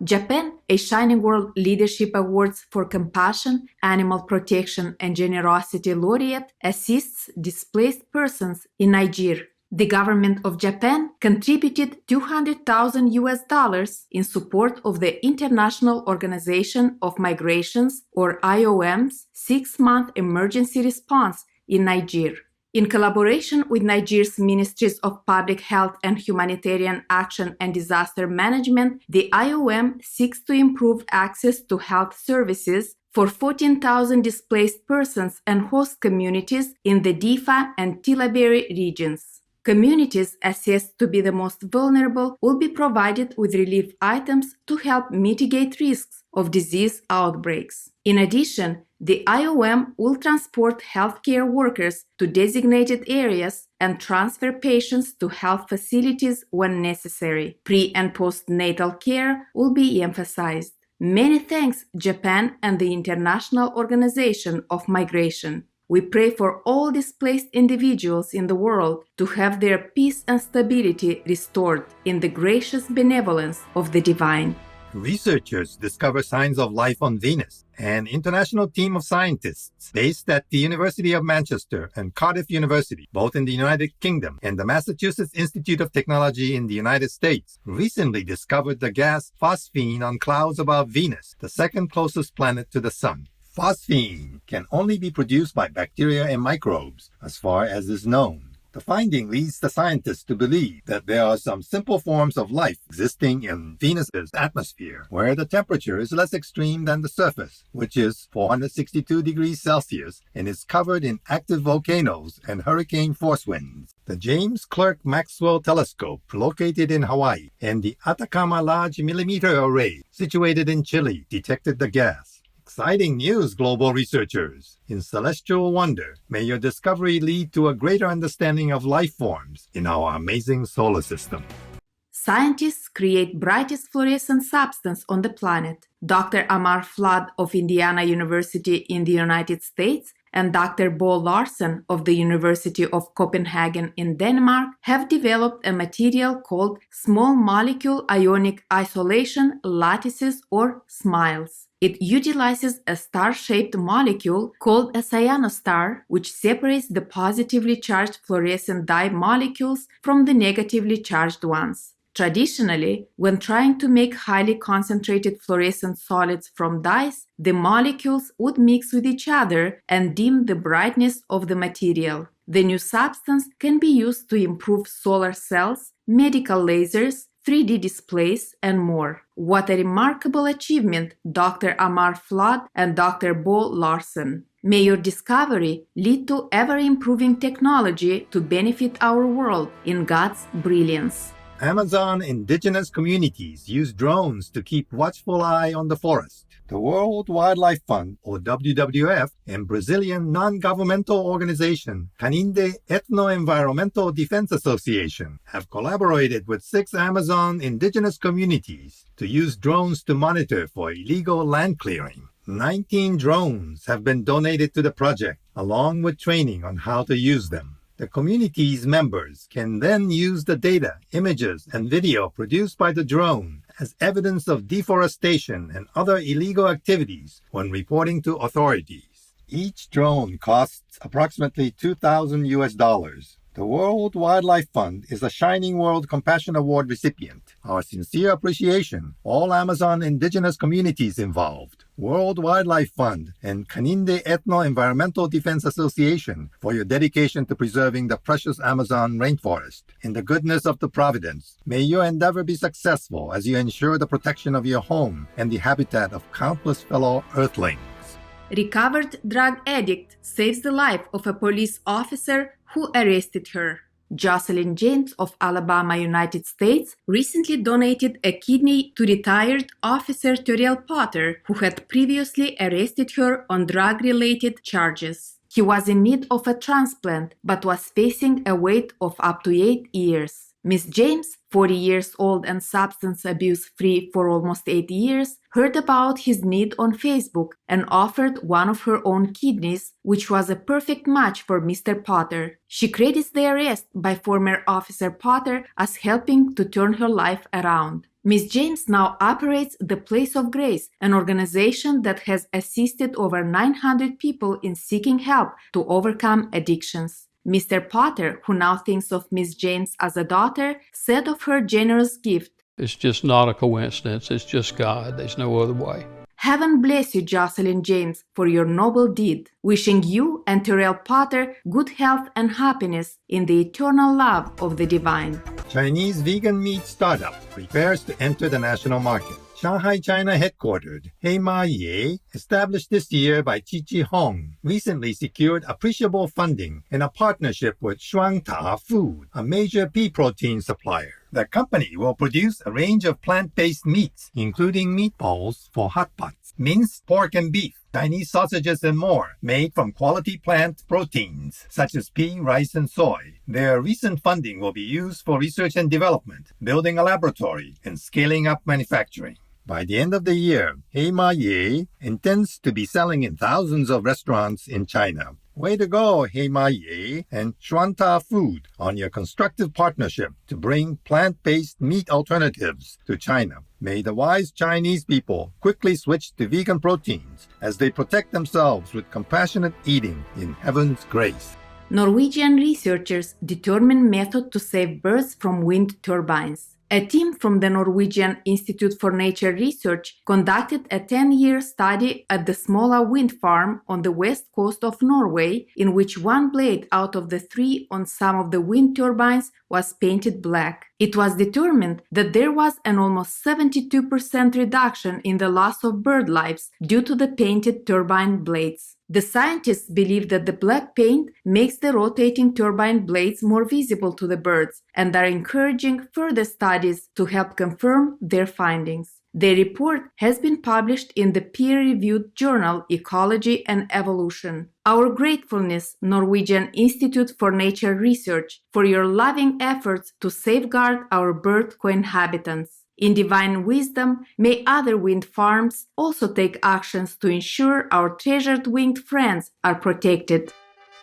Japan, a Shining World Leadership Awards for Compassion, Animal Protection and Generosity laureate, assists displaced persons in Niger. The government of Japan contributed $200,000 in support of the International Organization of Migrations, or IOM's, 6-month emergency response in Niger. In collaboration with Niger's Ministries of Public Health and Humanitarian Action and Disaster Management, the IOM seeks to improve access to health services for 14,000 displaced persons and host communities in the Difa and Tillaberi regions. Communities assessed to be the most vulnerable will be provided with relief items to help mitigate risks of disease outbreaks. In addition, the IOM will transport healthcare workers to designated areas and transfer patients to health facilities when necessary. Pre- and postnatal care will be emphasized. Many thanks, Japan and the International Organization of Migration. We pray for all displaced individuals in the world to have their peace and stability restored in the gracious benevolence of the divine. Researchers discover signs of life on Venus. An international team of scientists based at the University of Manchester and Cardiff University, both in the United Kingdom, and the Massachusetts Institute of Technology in the United States, recently discovered the gas phosphine on clouds above Venus, the second closest planet to the Sun. Phosphine can only be produced by bacteria and microbes, as far as is known. The finding leads the scientists to believe that there are some simple forms of life existing in Venus's atmosphere, where the temperature is less extreme than the surface, which is 462 degrees Celsius, and is covered in active volcanoes and hurricane force winds. The James Clerk Maxwell Telescope, located in Hawaii, and the Atacama Large Millimeter Array, situated in Chile, detected the gas. Exciting news, global researchers! In celestial wonder, may your discovery lead to a greater understanding of life forms in our amazing solar system. Scientists create brightest fluorescent substance on the planet. Dr. Amar Flood of Indiana University in the United States and Dr. Bo Larsen of the University of Copenhagen in Denmark have developed a material called small molecule ionic isolation lattices, or SMILES. It utilizes a star-shaped molecule called a cyanostar, which separates the positively charged fluorescent dye molecules from the negatively charged ones. Traditionally, when trying to make highly concentrated fluorescent solids from dyes, the molecules would mix with each other and dim the brightness of the material. The new substance can be used to improve solar cells, medical lasers, 3D displays, and more. What a remarkable achievement, Dr. Amar Flood and Dr. Bo Larsen. May your discovery lead to ever-improving technology to benefit our world in God's brilliance. Amazon indigenous communities use drones to keep watchful eye on the forest. The World Wildlife Fund, or WWF, and Brazilian non-governmental organization Caninde Ethno-Environmental Defense Association have collaborated with 6 Amazon indigenous communities to use drones to monitor for illegal land clearing. 19 drones have been donated to the project, along with training on how to use them. The community's members can then use the data, images, and video produced by the drone as evidence of deforestation and other illegal activities when reporting to authorities. Each drone costs approximately $2,000. The World Wildlife Fund is a Shining World Compassion Award recipient. Our sincere appreciation, all Amazon indigenous communities involved, World Wildlife Fund, and Caninde Ethno-Environmental Defense Association for your dedication to preserving the precious Amazon rainforest. In the goodness of the providence, may your endeavor be successful as you ensure the protection of your home and the habitat of countless fellow earthlings. Recovered drug addict saves the life of a police officer who arrested her. Jocelyn James of Alabama, United States, recently donated a kidney to retired Officer Terrell Potter, who had previously arrested her on drug-related charges. He was in need of a transplant, but was facing a wait of up to 8 years. Miss James, 40 years old and substance abuse-free for almost 8 years, heard about his need on Facebook and offered one of her own kidneys, which was a perfect match for Mr. Potter. She credits the arrest by former Officer Potter as helping to turn her life around. Ms. James now operates the Place of Grace, an organization that has assisted over 900 people in seeking help to overcome addictions. Mr. Potter, who now thinks of Ms. James as a daughter, said of her generous gift, "It's just not a coincidence. It's just God. There's no other way." Heaven bless you, Jocelyn James, for your noble deed. Wishing you and Terrell Potter good health and happiness in the eternal love of the divine. Chinese vegan meat startup prepares to enter the national market. Shanghai, China headquartered Heima Ye, established this year by Chi Hong, recently secured appreciable funding in a partnership with Shuangta Food, a major pea protein supplier. The company will produce a range of plant-based meats, including meatballs for hot pots, minced pork and beef, Chinese sausages, and more, made from quality plant proteins, such as pea, rice, and soy. Their recent funding will be used for research and development, building a laboratory, and scaling up manufacturing. By the end of the year, Heima Ye intends to be selling in thousands of restaurants in China. Way to go, Heima Ye and Shuangta Food, on your constructive partnership to bring plant-based meat alternatives to China. May the wise Chinese people quickly switch to vegan proteins as they protect themselves with compassionate eating in heaven's grace. Norwegian researchers determine method to save birds from wind turbines. A team from the Norwegian Institute for Nature Research conducted a 10-year study at the Smola wind farm on the west coast of Norway, in which one blade out of the 3 on some of the wind turbines was painted black. It was determined that there was an almost 72% reduction in the loss of bird lives due to the painted turbine blades. The scientists believe that the black paint makes the rotating turbine blades more visible to the birds and are encouraging further studies to help confirm their findings. The report has been published in the peer-reviewed journal Ecology and Evolution. Our gratefulness, Norwegian Institute for Nature Research, for your loving efforts to safeguard our bird co-inhabitants. In divine wisdom, may other wind farms also take actions to ensure our treasured winged friends are protected.